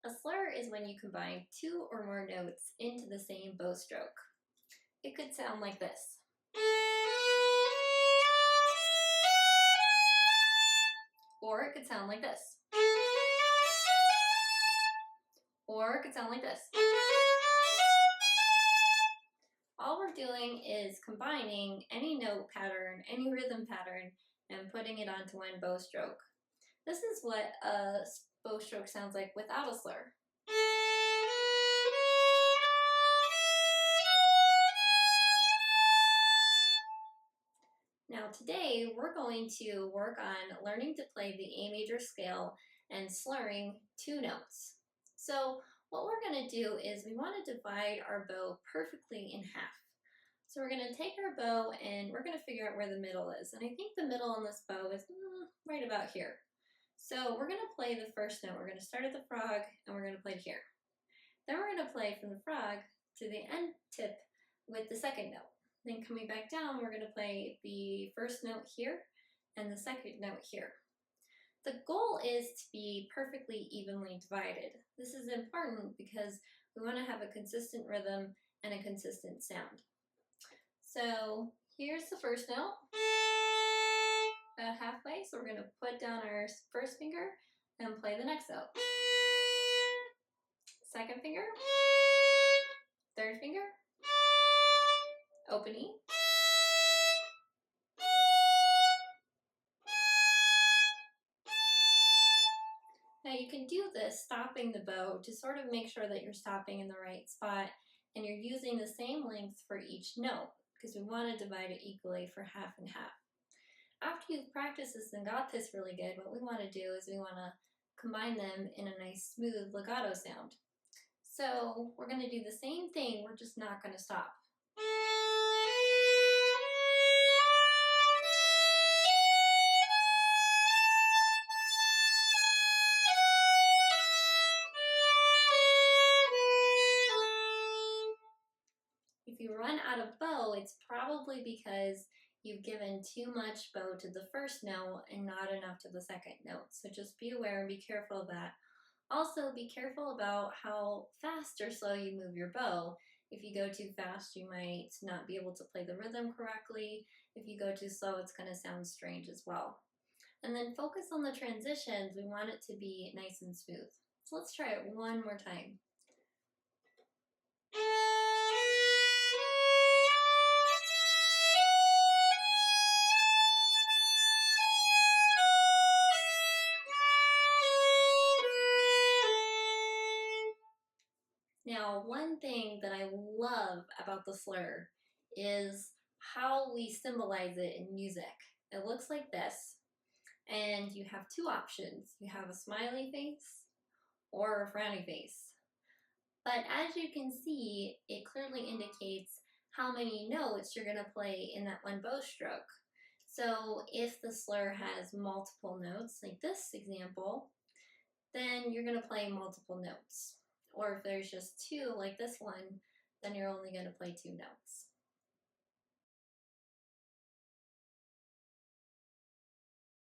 A slur is when you combine two or more notes into the same bow stroke. It could sound like this. Or it could sound like this. Or it could sound like this. All we're doing is combining any note pattern, any rhythm pattern, and putting it onto one bow stroke. This is what a bow stroke sounds like without a slur. Now today we're going to work on learning to play the A major scale and slurring two notes. So what we're going to do is we want to divide our bow perfectly in half. So we're going to take our bow and we're going to figure out where the middle is. And I think the middle on this bow is right about here. So we're going to play the first note. We're going to start at the frog and we're going to play here. Then we're going to play from the frog to the end tip with the second note. Then coming back down, we're going to play the first note here and the second note here. The goal is to be perfectly evenly divided. This is important because we want to have a consistent rhythm and a consistent sound. So here's the first note, about halfway. So we're going to put down our first finger and play the next note. Second finger, third finger, open E, now you can do this stopping the bow to sort of make sure that you're stopping in the right spot and you're using the same length for each note because we want to divide it equally for half and half. After you've practiced this and got this really good, what we want to do is we want to combine them in a nice smooth legato sound. So we're going to do the same thing, we're just not going to stop. If you run out of bow, it's probably because you've given too much bow to the first note and not enough to the second note. So just be aware and be careful of that. Also, be careful about how fast or slow you move your bow. If you go too fast, you might not be able to play the rhythm correctly. If you go too slow, it's going to sound strange as well. And then focus on the transitions. We want it to be nice and smooth. So let's try it one more time. Now, one thing that I love about the slur is how we symbolize it in music. It looks like this, and you have two options. You have a smiley face or a frowny face. But as you can see, it clearly indicates how many notes you're going to play in that one bow stroke. So if the slur has multiple notes, like this example, then you're going to play multiple notes. Or if there's just two, like this one, then you're only going to play two notes.